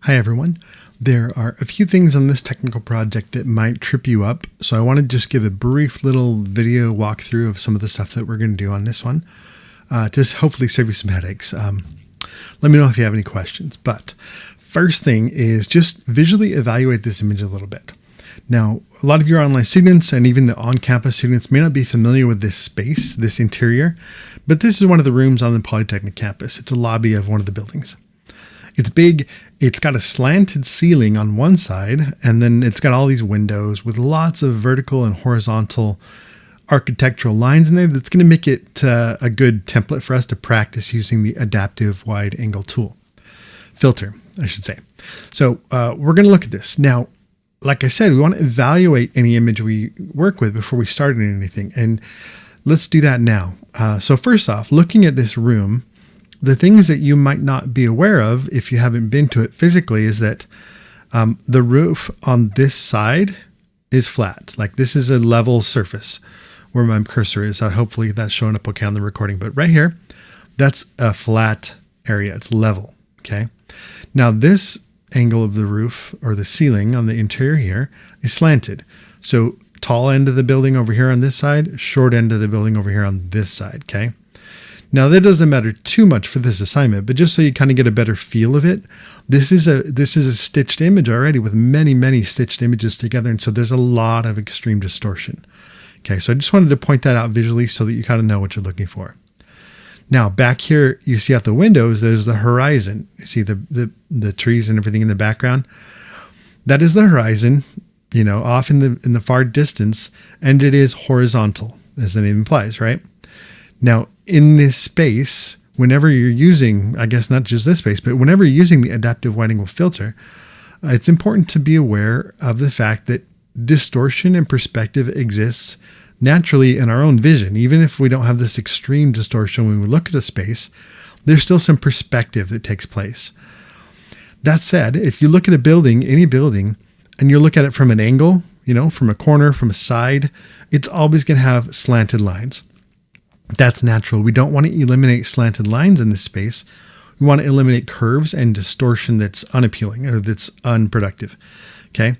Hi everyone. There are a few things on this technical project that might trip you up, so I want to just give a brief little video walkthrough of some of the stuff that we're going to do on this one, to hopefully save you some headaches. Let me know if you have any questions, but first thing is just visually evaluate this image a little bit. Now, a lot of your online students and even the on-campus students may not be familiar with this space, this interior, but this is one of the rooms on the Polytechnic campus. It's a lobby of one of the buildings. It's big, it's got a slanted ceiling on one side, and then it's got all these windows with lots of vertical and horizontal architectural lines in there that's going to make it a good template for us to practice using the adaptive wide angle filter, I should say. So we're going to look at this. Now, like I said, we want to evaluate any image we work with before we start anything, and let's do that now. So first off, looking at this room, the things that you might not be aware of if you haven't been to it physically is that the roof on this side is flat. Like this is a level surface where my cursor is. Hopefully that's showing up okay on the recording, but right here, that's a flat area. It's level. Okay. Now this angle of the roof or the ceiling on the interior here is slanted. So tall end of the building over here on this side, short end of the building over here on this side. Okay. Now that doesn't matter too much for this assignment, but just so you kind of get a better feel of it, this is a stitched image already with many stitched images together. And so there's a lot of extreme distortion. Okay. So I just wanted to point that out visually so that you kind of know what you're looking for. Now back here, you see out the windows, there's the horizon. You see the trees and everything in the background. That is the horizon, you know, off in the far distance, and it is horizontal, as the name implies, right? Now in this space, whenever you're using, I guess not just this space, but whenever you're using the adaptive wide angle filter, it's important to be aware of the fact that distortion and perspective exists naturally in our own vision. Even if we don't have this extreme distortion when we look at a space, there's still some perspective that takes place. That said, if you look at a building, any building, and you look at it from an angle, you know, from a corner, from a side, it's always going to have slanted lines. That's natural. We don't want to eliminate slanted lines in this space. We want to eliminate curves and distortion that's unappealing or that's unproductive. Okay.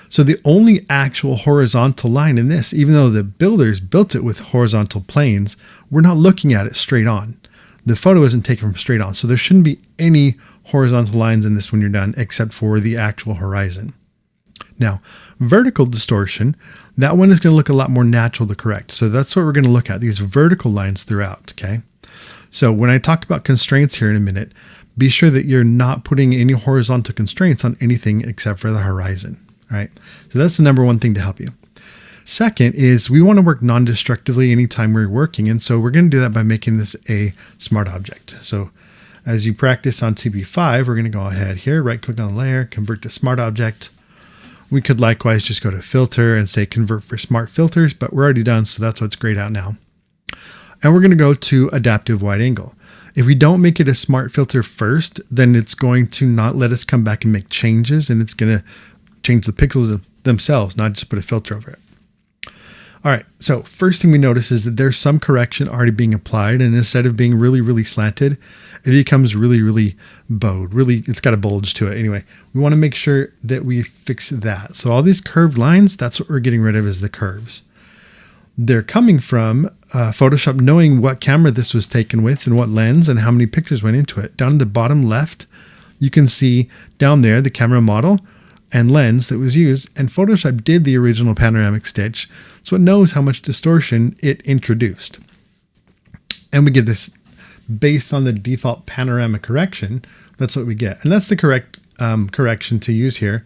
So the only actual horizontal line in this, even though the builders built it with horizontal planes, we're not looking at it straight on. The photo isn't taken from straight on. So there shouldn't be any horizontal lines in this when you're done, except for the actual horizon. Now, vertical distortion, that one is going to look a lot more natural to correct. So that's what we're going to look at, these vertical lines throughout, okay? So when I talk about constraints here in a minute, be sure that you're not putting any horizontal constraints on anything except for the horizon, right? So that's the number one thing to help you. Second is we want to work non-destructively anytime we're working, and so we're going to do that by making this a smart object. So as you practice on TP5, we're going to go ahead here, right-click on the layer, convert to smart object. We could likewise just go to filter and say convert for smart filters, but we're already done. So that's what's grayed out now. And we're going to go to adaptive wide angle. If we don't make it a smart filter first, then it's going to not let us come back and make changes, and it's going to change the pixels themselves, not just put a filter over it. All right. So first thing we notice is that there's some correction already being applied, and instead of being really slanted, it becomes really bowed. It's got a bulge to it. Anyway, we want to make sure that we fix that. So all these curved lines, that's what we're getting rid of, is the curves. They're coming from Photoshop knowing what camera this was taken with and what lens and how many pictures went into it. Down in the bottom left, you can see down there the camera model and lens that was used, and Photoshop did the original panoramic stitch, so it knows how much distortion it introduced. And we get this based on the default panoramic correction. That's what we get. And that's the correct correction to use here.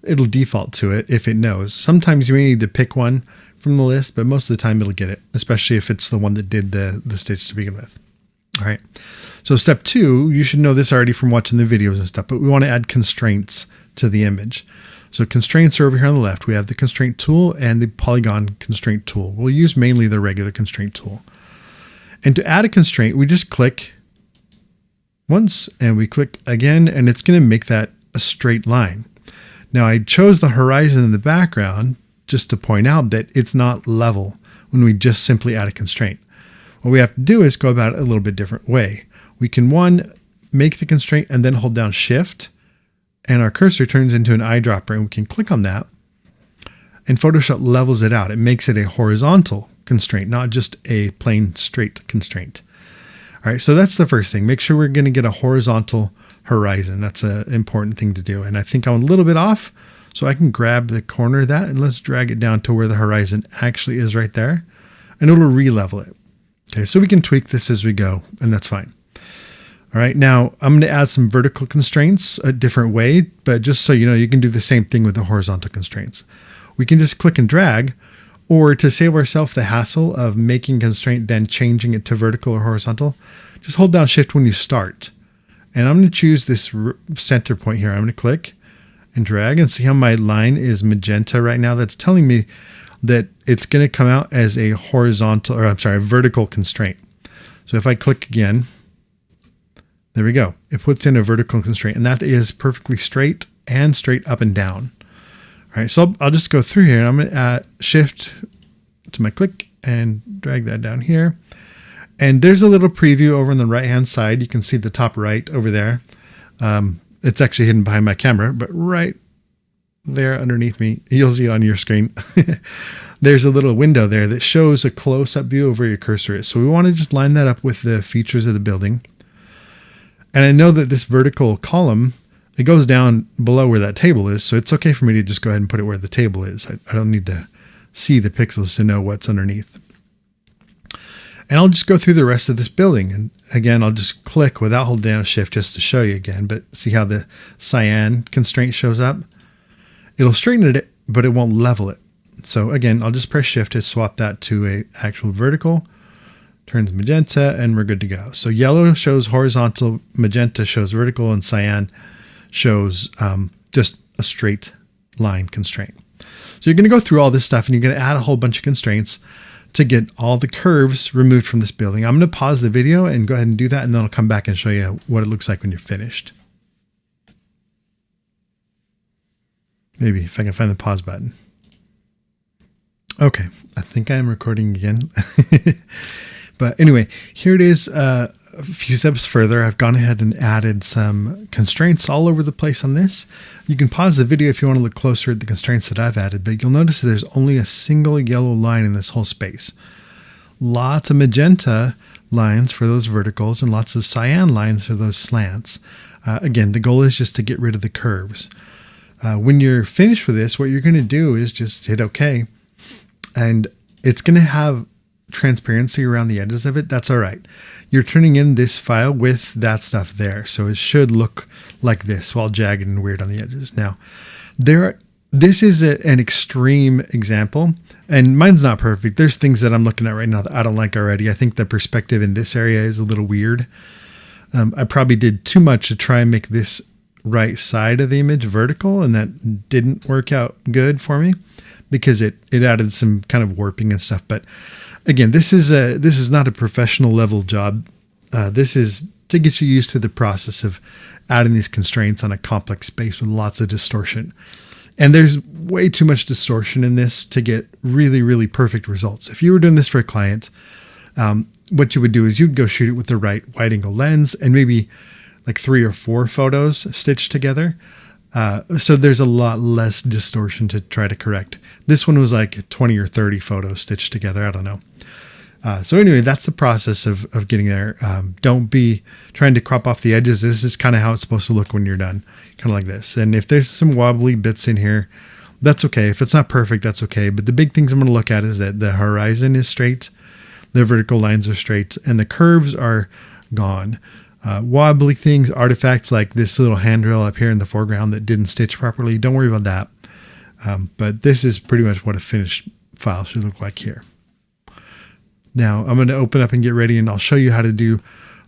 It'll default to it if it knows. Sometimes you may need to pick one from the list, but most of the time it'll get it, especially if it's the one that did the stitch to begin with. All right. So step 2, you should know this already from watching the videos and stuff, but we want to add constraints to the image. So constraints are over here on the left. We have the constraint tool and the polygon constraint tool. We'll use mainly the regular constraint tool. And to add a constraint, we just click once and we click again, and it's going to make that a straight line. Now I chose the horizon in the background just to point out that it's not level when we just simply add a constraint. What we have to do is go about it a little bit different way. We can, one, make the constraint and then hold down Shift and our cursor turns into an eyedropper, and we can click on that, and Photoshop levels it out. It makes it a horizontal constraint, not just a plain straight constraint. All right, so that's the first thing. Make sure we're going to get a horizontal horizon. That's an important thing to do. And I think I'm a little bit off, so I can grab the corner of that and let's drag it down to where the horizon actually is right there, and it'll re-level it. Okay, so we can tweak this as we go, and that's fine. All right, now I'm going to add some vertical constraints a different way, but just so you know, you can do the same thing with the horizontal constraints. We can just click and drag, or to save ourselves the hassle of making a constraint, then changing it to vertical or horizontal, just hold down Shift when you start. And I'm going to choose this center point here. I'm going to click and drag and see how my line is magenta right now. That's telling me that it's going to come out as a vertical constraint. So if I click again, there we go. It puts in a vertical constraint, and that is perfectly straight and straight up and down. All right, so I'll just go through here, and I'm going to add Shift to my click and drag that down here. And there's a little preview over on the right-hand side. You can see the top right over there. It's actually hidden behind my camera, but right there underneath me, you'll see it on your screen. There's a little window there that shows a close-up view of where your cursor is. So we want to just line that up with the features of the building. And I know that this vertical column, it goes down below where that table is, so it's okay for me to just go ahead and put it where the table is. I don't need to see the pixels to know what's underneath. And I'll just go through the rest of this building. And again, I'll just click without holding down Shift just to show you again. But see how the cyan constraint shows up? It'll straighten it, but it won't level it. So again, I'll just press Shift to swap that to a actual vertical. Turns magenta, and we're good to go. So yellow shows horizontal, magenta shows vertical, and cyan shows just a straight line constraint. So you're going to go through all this stuff, and you're going to add a whole bunch of constraints to get all the curves removed from this building. I'm going to pause the video and go ahead and do that, and then I'll come back and show you what it looks like when you're finished. Maybe if I can find the pause button. Okay, I think I am recording again. But anyway, here it is. A few steps further, I've gone ahead and added some constraints all over the place on this. You can pause the video if you want to look closer at the constraints that I've added, but you'll notice that there's only a single yellow line in this whole space. Lots of magenta lines for those verticals and lots of cyan lines for those slants. Again, the goal is just to get rid of the curves. When you're finished with this, what you're going to do is just hit OK, and it's going to have transparency around the edges of it. That's all right. You're turning in this file with that stuff there, so it should look like this, while jagged and weird on the edges. Now, this is an extreme example, and mine's not perfect. There's things that I'm looking at right now that I don't like already. I think the perspective in this area is a little weird. I probably did too much to try and make this right side of the image vertical, and that didn't work out good for me because it added some kind of warping and stuff. But again, this is not a professional level job. This is to get you used to the process of adding these constraints on a complex space with lots of distortion. And there's way too much distortion in this to get really, really perfect results. If you were doing this for a client, what you would do is you'd go shoot it with the right wide angle lens and maybe like 3 or 4 photos stitched together. So there's a lot less distortion to try to correct. This one was like 20 or 30 photos stitched together. I don't know. So anyway, that's the process of getting there. Don't be trying to crop off the edges. This is kind of how it's supposed to look when you're done, kind of like this. And if there's some wobbly bits in here, that's okay. If it's not perfect, that's okay. But the big things I'm going to look at is that the horizon is straight, the vertical lines are straight, and the curves are gone. Wobbly things, artifacts like this little handrail up here in the foreground that didn't stitch properly, don't worry about that. But this is pretty much what a finished file should look like here. Now I'm going to open up and get ready, and I'll show you how to do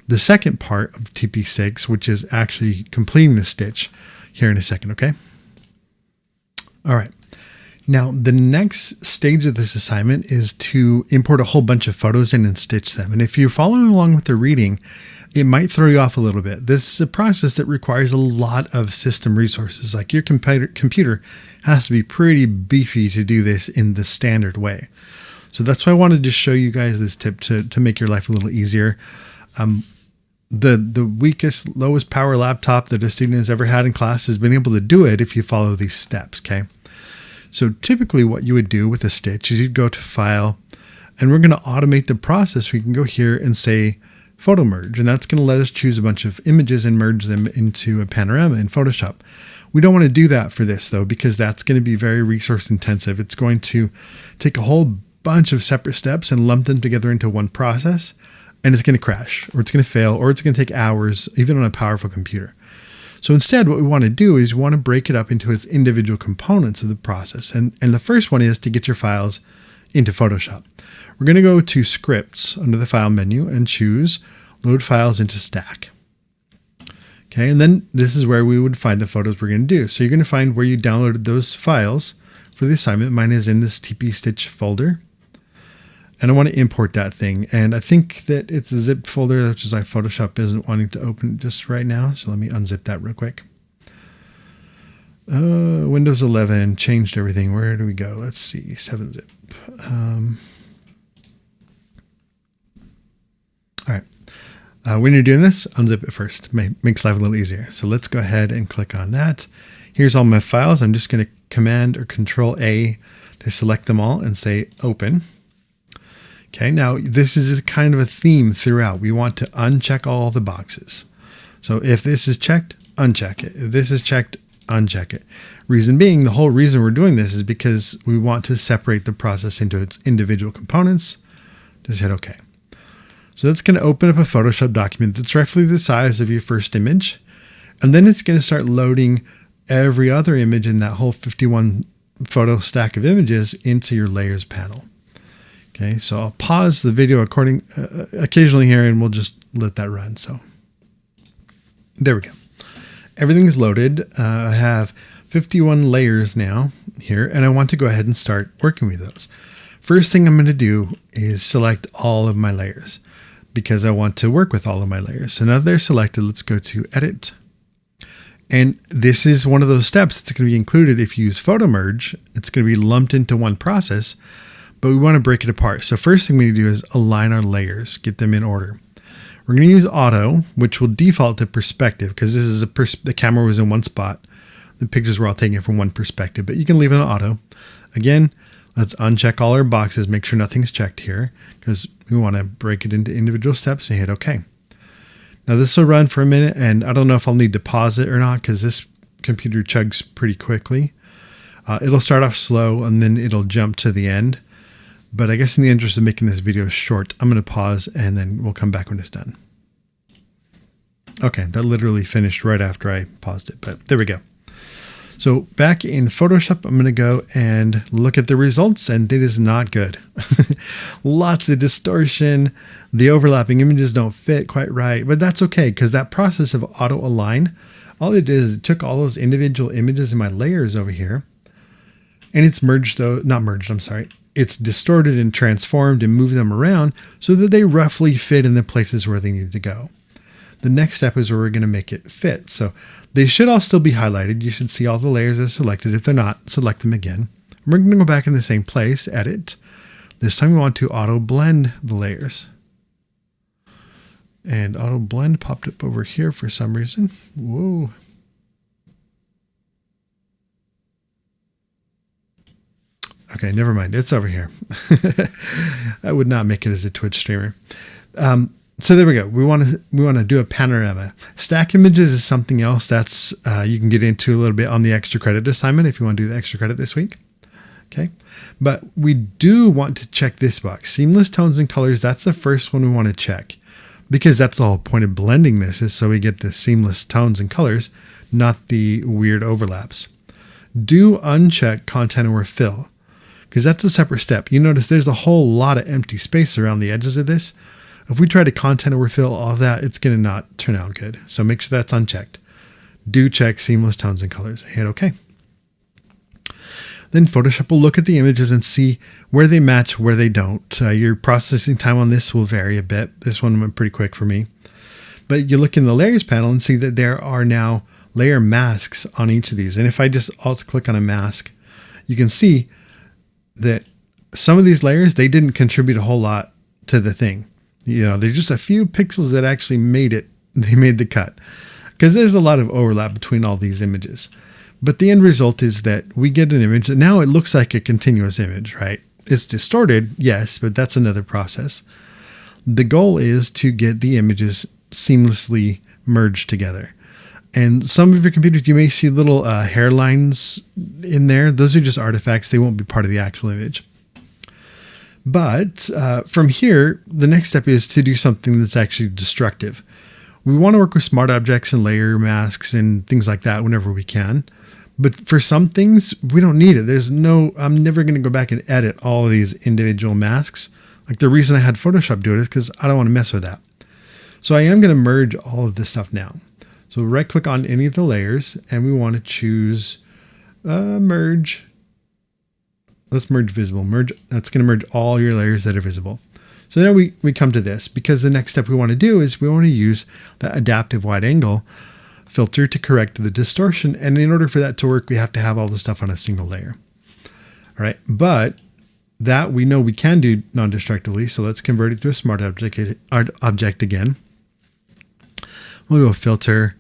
the second part of TP6, which is actually completing the stitch here in a second, okay? All right. Now, the next stage of this assignment is to import a whole bunch of photos in and stitch them. And if you're following along with the reading, it might throw you off a little bit. This is a process that requires a lot of system resources. Like your computer has to be pretty beefy to do this in the standard way. So that's why I wanted to show you guys this tip to make your life a little easier. the weakest, lowest power laptop that a student has ever had in class has been able to do it if you follow these steps, okay? So typically what you would do with a stitch is you'd go to File, and we're going to automate the process. We can go here and say Photo Merge, and that's going to let us choose a bunch of images and merge them into a panorama in Photoshop. We don't want to do that for this though, because that's going to be very resource intensive. It's going to take a whole bunch of separate steps and lump them together into one process, and it's going to crash, or it's going to fail, or it's going to take hours, even on a powerful computer. So instead, what we want to do is we want to break it up into its individual components of the process. And the first one is to get your files into Photoshop. We're going to go to Scripts under the File menu and choose Load Files into Stack. Okay, and then this is where we would find the photos we're going to do. So you're going to find where you downloaded those files for the assignment. Mine is in this TP Stitch folder. And I want to import that thing. And I think that it's a zipped folder, which is why Photoshop isn't wanting to open just right now. So let me unzip that real quick. Windows 11 changed everything. Where do we go? Let's see, 7-zip. All right. When you're doing this, unzip it first. Makes life a little easier. So let's go ahead and click on that. Here's all my files. I'm just going to Command or Control A to select them all and say Open. Okay, now this is a kind of a theme throughout. We want to uncheck all the boxes. So if this is checked, uncheck it. If this is checked, uncheck it. Reason being, the whole reason we're doing this is because we want to separate the process into its individual components. Just hit OK. So that's going to open up a Photoshop document that's roughly the size of your first image. And then it's going to start loading every other image in that whole 51 photo stack of images into your layers panel. Okay, so I'll pause the video occasionally here, and we'll just let that run. So there we go. Everything's loaded. I have 51 layers now here, and I want to go ahead and start working with those. First thing I'm going to do is select all of my layers because I want to work with all of my layers. So now they're selected, let's go to Edit. And this is one of those steps that's going to be included if you use Photo Merge. It's going to be lumped into one process, but we want to break it apart. So first thing we need to do is align our layers, get them in order. We're going to use Auto, which will default to perspective because this is the camera was in one spot. The pictures were all taken from one perspective, but you can leave it on Auto. Again, let's uncheck all our boxes, make sure nothing's checked here because we want to break it into individual steps and hit OK. Now this will run for a minute, and I don't know if I'll need to pause it or not because this computer chugs pretty quickly. It'll start off slow and then it'll jump to the end. But I guess in the interest of making this video short, I'm going to pause and then we'll come back when it's done. Okay, that literally finished right after I paused it, but there we go. So back in Photoshop, I'm going to go and look at the results, and it is not good. Lots of distortion. The overlapping images don't fit quite right, but that's okay because that process of auto align, all it did is it took all those individual images in my layers over here, and it's merged it's distorted and transformed and moved them around so that they roughly fit in the places where they need to go. The next step is where we're going to make it fit. So they should all still be highlighted. You should see all the layers as selected. If they're not, select them again. We're going to go back in the same place, Edit. This time we want to auto blend the layers. And auto blend popped up over here for some reason. Whoa. Okay, never mind. It's over here. I would not make it as a Twitch streamer. So there we go. We want to do a panorama. Stack images is something else that's you can get into a little bit on the extra credit assignment if you want to do the extra credit this week. Okay, but we do want to check this box, seamless tones and colors. That's the first one we want to check because that's the whole point of blending this is so we get the seamless tones and colors, not the weird overlaps. Do uncheck content or fill because that's a separate step. You notice there's a whole lot of empty space around the edges of this. If we try to content overfill all of that, it's going to not turn out good. So make sure that's unchecked. Do check seamless tones and colors. Hit OK. Then Photoshop will look at the images and see where they match, where they don't. Your processing time on this will vary a bit. This one went pretty quick for me. But you look in the layers panel and see that there are now layer masks on each of these. And if I just alt click on a mask, you can see that some of these layers, they didn't contribute a whole lot to the thing. You know, there's just a few pixels that actually made it they made the cut because there's a lot of overlap between all these images. But the end result is that we get an image that now it looks like a continuous image, right? It's distorted, yes, but that's another process. The goal is to get the images seamlessly merged together. And some of your computers, you may see little hairlines in there. Those are just artifacts. They won't be part of the actual image. But from here, the next step is to do something that's actually destructive. We want to work with smart objects and layer masks and things like that whenever we can. But for some things, we don't need it. I'm never going to go back and edit all of these individual masks. Like the reason I had Photoshop do it is because I don't want to mess with that. So I am going to merge all of this stuff now. So right click on any of the layers and we want to choose merge. Let's merge visible. That's going to merge all your layers that are visible. So now we come to this because the next step we want to do is we want to use the adaptive wide angle filter to correct the distortion. And in order for that to work, we have to have all the stuff on a single layer. All right. But that we know we can do non-destructively. So let's convert it to a smart object again. We'll go filter,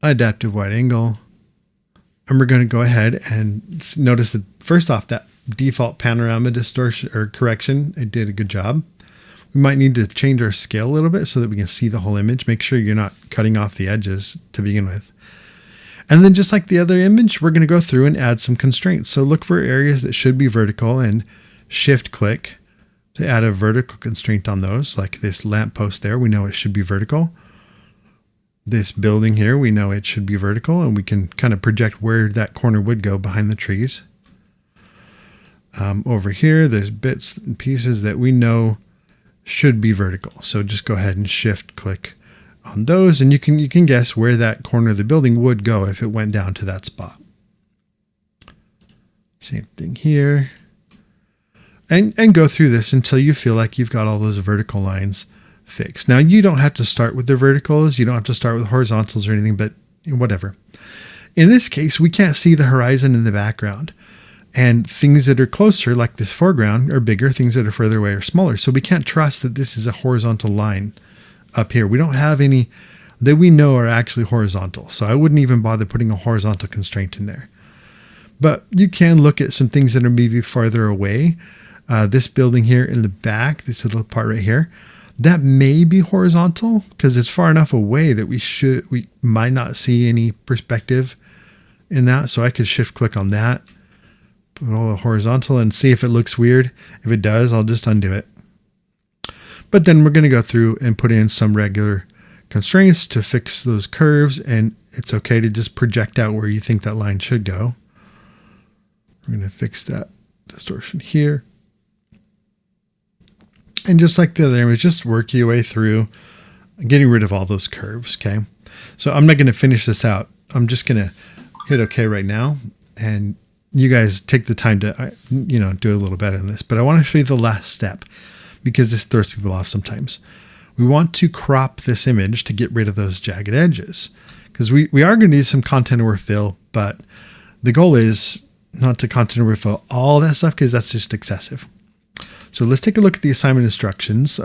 adaptive wide angle, and we're going to go ahead and notice that first off, that default panorama distortion or correction, it did a good job. We might need to change our scale a little bit so that we can see the whole image. Make sure you're not cutting off the edges to begin with. And then just like the other image, we're going to go through and add some constraints. So look for areas that should be vertical and shift click to add a vertical constraint on those. Like this lamppost there, we know it should be vertical. This building here, we know it should be vertical, and we can kind of project where that corner would go behind the trees. Over here, there's bits and pieces that we know should be vertical. So just go ahead and shift click on those, and you can guess where that corner of the building would go if it went down to that spot. Same thing here. And go through this until you feel like you've got all those vertical lines fixed. Now, you don't have to start with the verticals. You don't have to start with horizontals or anything, but whatever. In this case, we can't see the horizon in the background. And things that are closer, like this foreground, are bigger. Things that are further away are smaller. So we can't trust that this is a horizontal line up here. We don't have any that we know are actually horizontal. So I wouldn't even bother putting a horizontal constraint in there. But you can look at some things that are maybe farther away. This building here in the back, this little part right here, that may be horizontal because it's far enough away that we might not see any perspective in that. So I could shift click on that, put all the horizontal and see if it looks weird. If it does, I'll just undo it. But then we're going to go through and put in some regular constraints to fix those curves. And it's okay to just project out where you think that line should go. We're going to fix that distortion here. And just like the other image, just work your way through getting rid of all those curves, okay? So I'm not going to finish this out. I'm just going to hit OK right now. And you guys take the time to, do a little better than this. But I want to show you the last step because this throws people off sometimes. We want to crop this image to get rid of those jagged edges because we are going to need some content overfill, but the goal is not to content overfill all that stuff because that's just excessive. So let's take a look at the assignment instructions.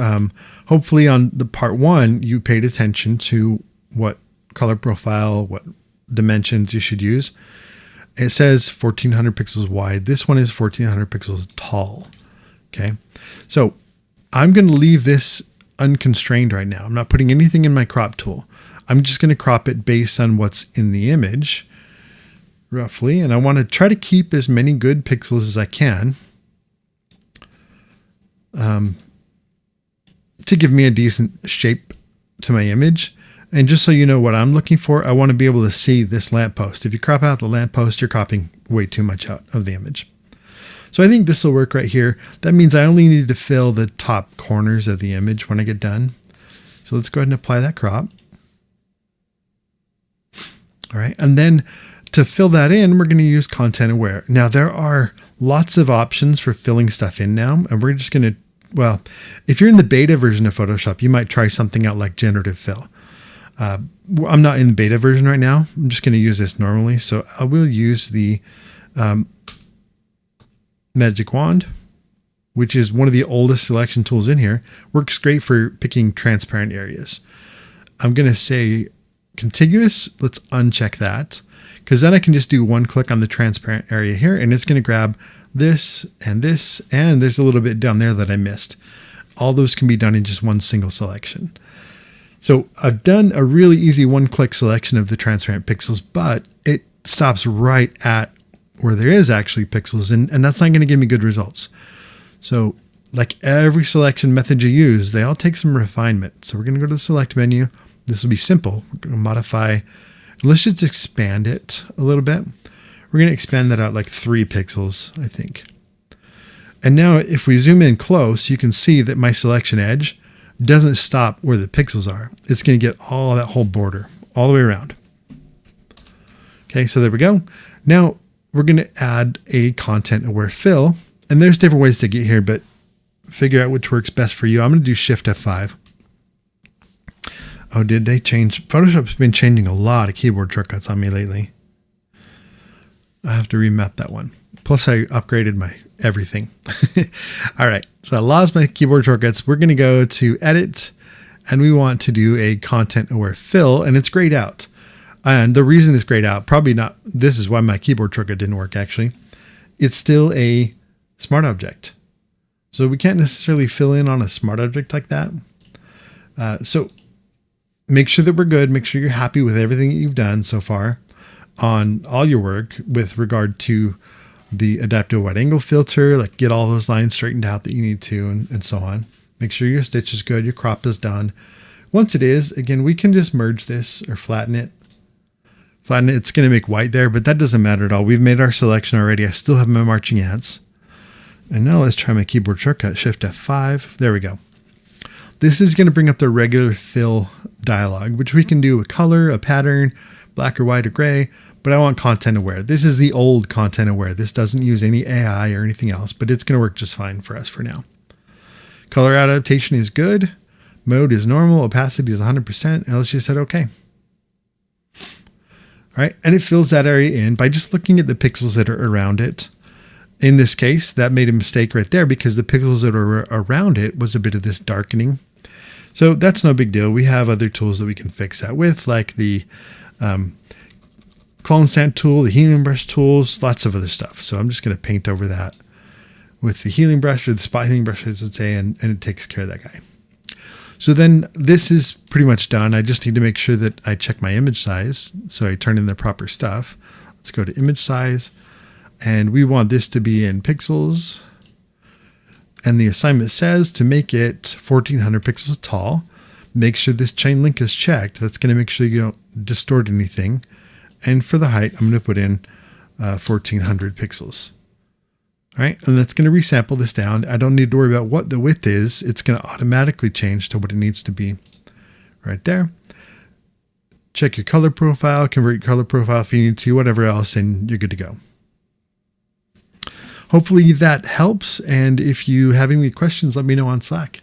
Hopefully on the part 1, you paid attention to what color profile, what dimensions you should use. It says 1400 pixels wide. This one is 1400 pixels tall. Okay. So I'm going to leave this unconstrained right now. I'm not putting anything in my crop tool. I'm just going to crop it based on what's in the image roughly. And I want to try to keep as many good pixels as I can. To give me a decent shape to my image. And just so you know what I'm looking for, I want to be able to see this lamppost. If you crop out the lamppost, you're cropping way too much out of the image. So I think this will work right here. That means I only need to fill the top corners of the image when I get done. So let's go ahead and apply that crop. All right. And then to fill that in, we're going to use content aware. Now there are lots of options for filling stuff in now. And we're just going to, well, if you're in the beta version of Photoshop, you might try something out like generative fill. I'm not in the beta version right now. I'm just going to use this normally. So I will use the magic wand, which is one of the oldest selection tools in here. Works great for picking transparent areas. I'm going to say contiguous. Let's uncheck that, because then I can just do one click on the transparent area here, and it's going to grab this, and there's a little bit down there that I missed. All those can be done in just one single selection. So I've done a really easy one-click selection of the transparent pixels, but it stops right at where there is actually pixels, and that's not going to give me good results. So like every selection method you use, they all take some refinement. So we're going to go to the select menu. This will be simple. We're going to modify. Let's just expand it a little bit. We're going to expand that out like 3 pixels, I think. And now if we zoom in close, you can see that my selection edge doesn't stop where the pixels are. It's going to get all that whole border all the way around. Okay, so there we go. Now we're going to add a content aware fill, and there's different ways to get here, but figure out which works best for you. I'm going to do Shift F5. Oh, did they change? Photoshop's been changing a lot of keyboard shortcuts on me lately. I have to remap that one. Plus I upgraded my everything. All right, so I lost my keyboard shortcuts. We're going to go to edit, and we want to do a content aware fill, and it's grayed out. And the reason it's grayed out, probably not, this is why my keyboard shortcut didn't work actually. It's still a smart object. So we can't necessarily fill in on a smart object like that. So make sure that we're good. Make sure you're happy with everything that you've done so far on all your work with regard to the adaptive wide angle filter, like get all those lines straightened out that you need to, and so on. Make sure your stitch is good, your crop is done. Once it is, again, we can just merge this or flatten it. Flatten it, it's going to make white there, but that doesn't matter at all. We've made our selection already. I still have my marching ants. And now let's try my keyboard shortcut, Shift F5. There we go. This is going to bring up the regular fill dialog, which we can do a color, a pattern, black or white or gray, but I want content aware. This is the old content aware. This doesn't use any AI or anything else, but it's going to work just fine for us for now. Color adaptation is good. Mode is normal. Opacity is 100%. And let's just hit OK. All right. And it fills that area in by just looking at the pixels that are around it. In this case, that made a mistake right there because the pixels that are around it was a bit of this darkening. So that's no big deal. We have other tools that we can fix that with, like the clone sand tool, the healing brush tools, lots of other stuff. So I'm just going to paint over that with the healing brush, or the spot healing brush, I should say, and it takes care of that guy. So then this is pretty much done. I just need to make sure that I check my image size. So I turn in the proper stuff. Let's go to image size. And we want this to be in pixels. And the assignment says to make it 1400 pixels tall. Make sure this chain link is checked. That's going to make sure you don't distort anything. And for the height, I'm going to put in 1400 pixels. All right, and that's going to resample this down. I don't need to worry about what the width is. It's going to automatically change to what it needs to be right there. Check your color profile, convert your color profile if you need to, whatever else, and you're good to go. Hopefully that helps. And if you have any questions, let me know on Slack.